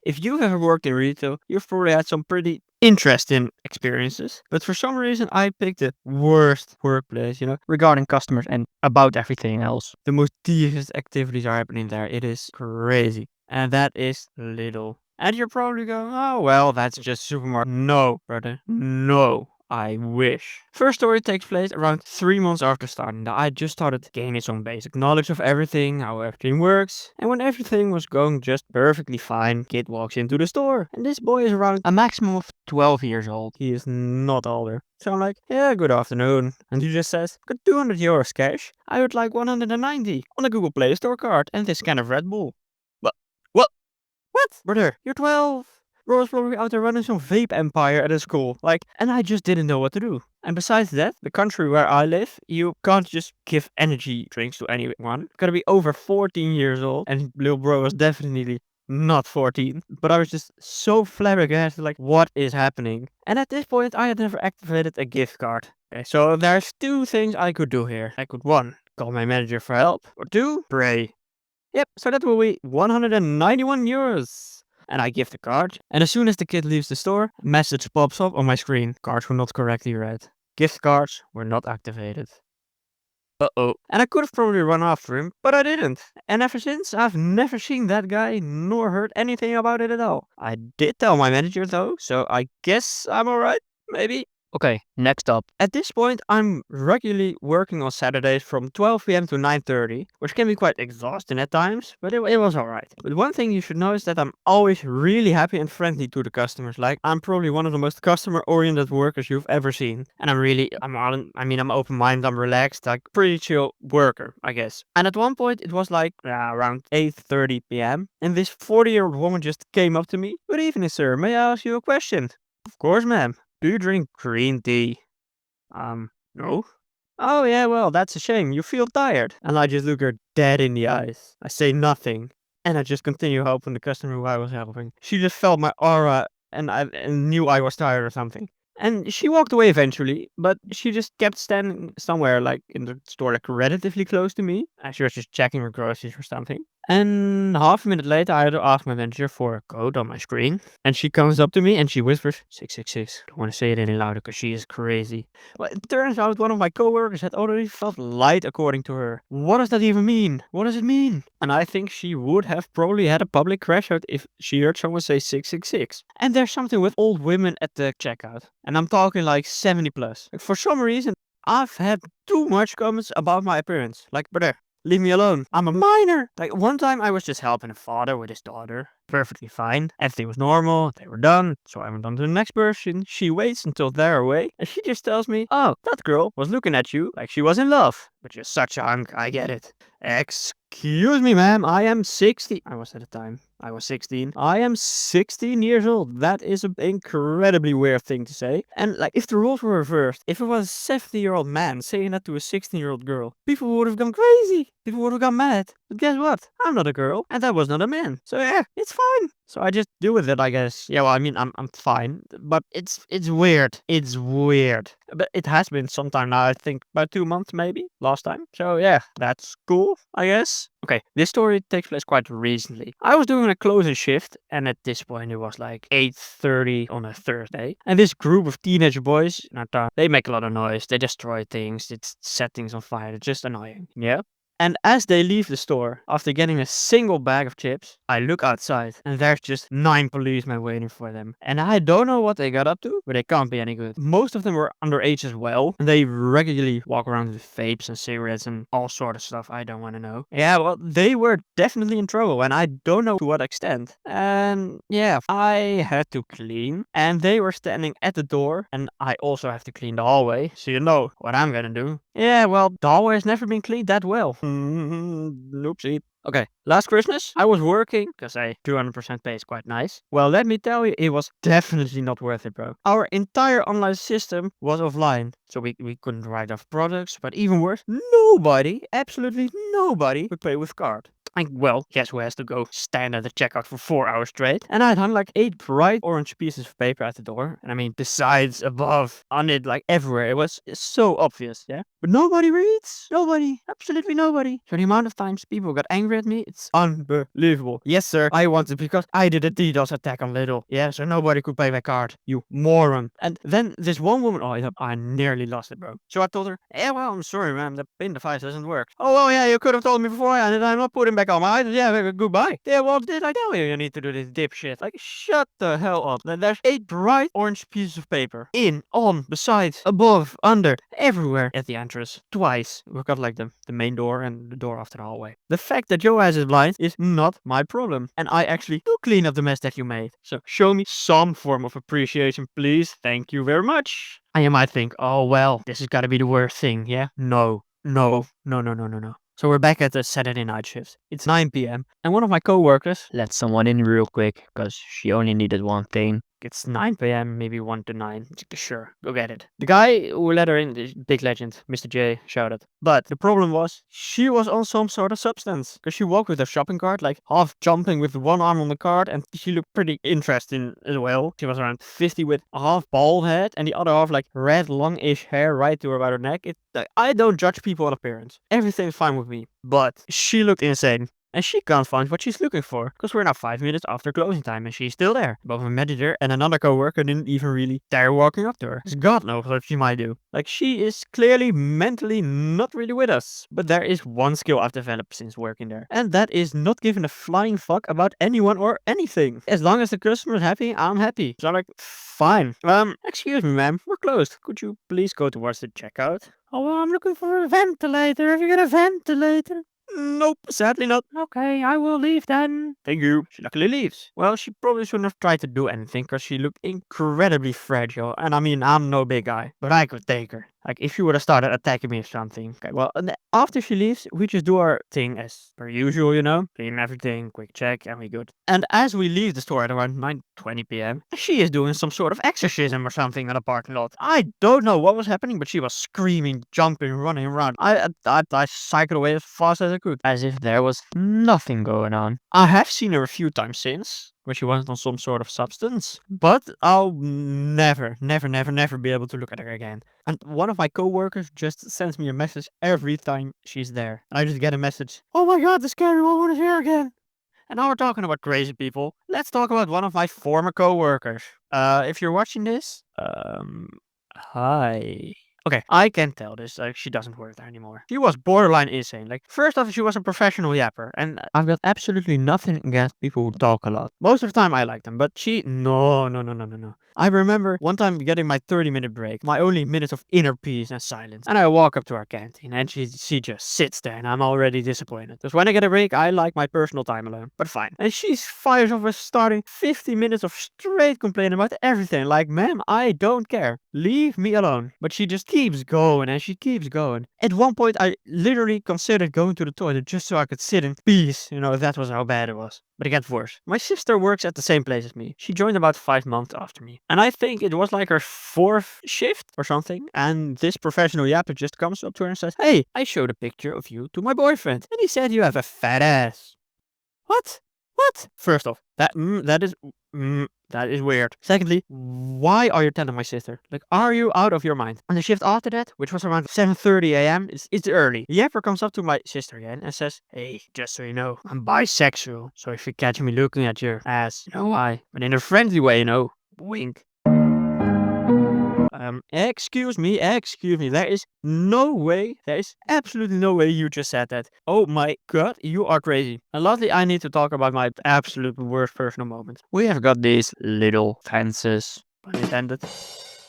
if you've ever worked in retail, you've probably had some pretty interesting experiences. But for some reason, I picked the worst workplace, regarding customers and about everything else. The most devious activities are happening there. It is crazy. And that is Lidl. And you're probably going, oh, well, that's just supermarket. No, brother. No. I wish. First story takes place around 3 months after starting. I just started gaining some basic knowledge of everything, how everything works. And when everything was going just perfectly fine, kid walks into the store. And this boy is around a maximum of 12 years old. He is not older. So I'm like, yeah, good afternoon. And he just says, got 200 euros cash. I would like 190 on a Google Play Store card and this can of Red Bull. What? What? What? Brother, you're 12. Bro was probably out there running some vape empire at a school. And I just didn't know what to do. And besides that, the country where I live, you can't just give energy drinks to anyone. Gotta be over 14 years old. And little bro was definitely not 14. But I was just so flabbergasted, what is happening? And at this point, I had never activated a gift card. Okay, so there's two things I could do here. I could, one, call my manager for help, or two, pray. Yep, so that will be 191 euros. And I give the card. And as soon as the kid leaves the store, a message pops up on my screen. Cards were not correctly read. Gift cards were not activated. Uh-oh. And I could have probably run after him, but I didn't. And ever since, I've never seen that guy nor heard anything about it at all. I did tell my manager though, so I guess I'm alright. Maybe. Okay, next up. At this point, I'm regularly working on Saturdays from 12 p.m. to 9:30, which can be quite exhausting at times, but it was alright. But one thing you should know is that I'm always really happy and friendly to the customers. I'm probably one of the most customer-oriented workers you've ever seen. And I'm open-minded, I'm relaxed, pretty chill worker, I guess. And at one point, it was around 8:30 p.m. And this 40-year-old woman just came up to me. Good evening, sir. May I ask you a question? Of course, ma'am. Do you drink green tea? No. Oh, yeah, well, that's a shame. You feel tired. And I just look her dead in the eyes. I say nothing. And I just continue helping the customer who I was helping. She just felt my aura and knew I was tired or something. And she walked away eventually, but she just kept standing somewhere in the store relatively close to me. She was just checking her groceries or something. And half a minute later, I had to ask my manager for a code on my screen. And she comes up to me and she whispers, 666. Don't want to say it any louder because she is crazy. Well, it turns out one of my coworkers had already felt light according to her. What does that even mean? What does it mean? And I think she would have probably had a public crash out if she heard someone say 666. And there's something with old women at the checkout. And I'm talking 70 plus. For some reason, I've had too much comments about my appearance. Brother, leave me alone. I'm a minor. One time I was just helping a father with his daughter. Perfectly fine. Everything was normal. They were done. So I went on to the next person. She waits until they're away. And she just tells me, oh, that girl was looking at you like she was in love. But you're such a hunk. I get it. Excuse me, ma'am. I am 60. I was at the time. I was 16. I am 16 years old. That is an incredibly weird thing to say. And if the roles were reversed, if it was a 70-year-old man saying that to a 16-year-old girl, people would have gone crazy. People would have gone mad. But guess what? I'm not a girl, and that was not a man. So yeah, it's fine. So I just deal with it, I guess. Yeah, well, I'm fine, but it's weird. It's weird. But it has been some time now. I think about 2 months, maybe last time. So yeah, that's cool, I guess. Okay, this story takes place quite recently. I was doing a closing shift, and at this point it was 8:30 on a Thursday. And this group of teenage boys, they make a lot of noise. They destroy things. They set things on fire. It's just annoying. Yeah. And as they leave the store, after getting a single bag of chips, I look outside and there's just 9 policemen waiting for them. And I don't know what they got up to, but they can't be any good. Most of them were underage as well, and they regularly walk around with vapes and cigarettes and all sort of stuff I don't want to know. Yeah, well, they were definitely in trouble, and I don't know to what extent. And yeah, I had to clean, and they were standing at the door, and I also have to clean the hallway, so you know what I'm gonna do. Yeah, well, the hallway has never been cleaned that well. Oopsie. Okay, last Christmas, I was working, because a 200% pay is quite nice. Well, let me tell you, it was definitely not worth it, bro. Our entire online system was offline, so we couldn't write off products, but even worse, nobody, absolutely nobody, could pay with card. Like, well, guess who has to go stand at the checkout for 4 hours straight? And I'd hung like 8 bright orange pieces of paper at the door. And I mean, the sides, above, on it, like everywhere. It was so obvious, yeah? But nobody reads. Nobody. Absolutely nobody. So the amount of times people got angry at me, it's unbelievable. Yes, sir, I wanted because I did a DDoS attack on Lidl. Yeah, so nobody could pay my card. You moron. And then this one woman, I nearly lost it, bro. So I told her, yeah, well, I'm sorry, ma'am, the pin device doesn't work. Oh, well, yeah, you could have told me beforehand and I'm not putting back on my items. Yeah, goodbye. Yeah, well, did I tell you need to do this dipshit? Like, shut the hell up. Then there's 8 bright orange pieces of paper. In, on, beside, above, under, everywhere at the entrance. Twice. We've got like the main door and the door after the hallway. The fact that your ass is blind is not my problem. And I actually do clean up the mess that you made. So show me some form of appreciation, please. Thank you very much. And you might think, oh, well, this has got to be the worst thing, yeah? No. So we're back at the Saturday night shift. It's 9 p.m. and one of my coworkers let someone in real quick because she only needed one thing. It's 9 p.m., maybe 1 to 9. Sure, go get it. The guy who let her in, the big legend, Mr. J, shouted. But the problem was, she was on some sort of substance. Because she walked with her shopping cart, like half jumping with one arm on the cart, and she looked pretty interesting as well. She was around 50 with a half bald head, and the other half like red, longish hair right to about her neck. I don't judge people on appearance. Everything's fine with me. But she looked insane. And she can't find what she's looking for, because we're now 5 minutes after closing time and she's still there. Both a manager and another coworker didn't even really dare walking up to her. 'Cause God knows what she might do. Like, she is clearly mentally not really with us. But there is one skill I've developed since working there, and that is not giving a flying fuck about anyone or anything. As long as the customer is happy, I'm happy. So I'm like, fine. Excuse me, ma'am, we're closed. Could you please go towards the checkout? Oh, well, I'm looking for a ventilator. Have you got a ventilator? Nope, sadly not. Okay, I will leave then. Thank you. She luckily leaves. Well, she probably shouldn't have tried to do anything because she looked incredibly fragile. And I mean, I'm no big guy, but I could take her. Like, if she would have started attacking me or something. Okay, well, and after she leaves, we just do our thing as per usual, you know? Clean everything, quick check, and we good. And as we leave the store at around 9:20 p.m., she is doing some sort of exorcism or something in the parking lot. I don't know what was happening, but she was screaming, jumping, running around. I cycled away as fast as I could, as if there was nothing going on. I have seen her a few times since, when she wasn't on some sort of substance, but I'll never be able to look at her again. And one of my coworkers just sends me a message every time she's there. And I just get a message, oh my god, the scary woman is here again. And now we're talking about crazy people. Let's talk about one of my former coworkers. If you're watching this, hi. Okay, I can tell this, like, she doesn't work there anymore. She was borderline insane. Like, first off, she was a professional yapper, and I've got absolutely nothing against people who talk a lot. Most of the time I like them, but no. I remember one time getting my 30-minute break, my only minute of inner peace and silence, and I walk up to our canteen, and she just sits there, and I'm already disappointed. Because when I get a break, I like my personal time alone, but fine. And she fires off with starting 50 minutes of straight complaining about everything, like, ma'am, I don't care. Leave me alone. But she just keeps going and she keeps going. At one point, I literally considered going to the toilet just so I could sit in peace. You know, that was how bad it was. But it gets worse. My sister works at the same place as me. She joined about 5 months after me. And I think it was like her 4th shift or something. And this professional yapper just comes up to her and says, hey, I showed a picture of you to my boyfriend. And he said you have a fat ass. What? First off, that is weird. Secondly, why are you telling my sister? Like, are you out of your mind? On the shift after that, which was around 7:30 a.m., it's early. The yapper comes up to my sister again and says, hey, just so you know, I'm bisexual. So if you catch me looking at your ass, you know why? But in a friendly way, you know. Wink. Excuse me, there is absolutely no way you just said that. Oh my god, you are crazy. And lastly, I need to talk about my absolute worst personal moment. We have got these little fences, pun intended,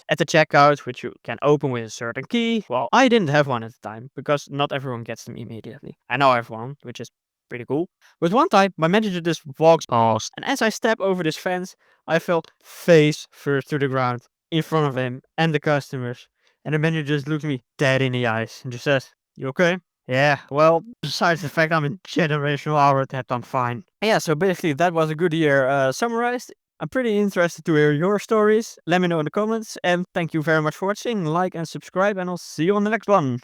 at the checkout, which you can open with a certain key. Well, I didn't have one at the time, because not everyone gets them immediately. I now have one, which is pretty cool. But one time, my manager just walks past, and as I step over this fence, I fell face first to the ground, in front of him and the customers. And the manager just looks me dead in the eyes and just says, you okay? Yeah, well, besides the fact I'm in generational hour that I'm fine. Yeah, so basically that was a good year summarized. I'm pretty interested to hear your stories. Let me know in the comments. And thank you very much for watching. Like and subscribe, and I'll see you on the next one.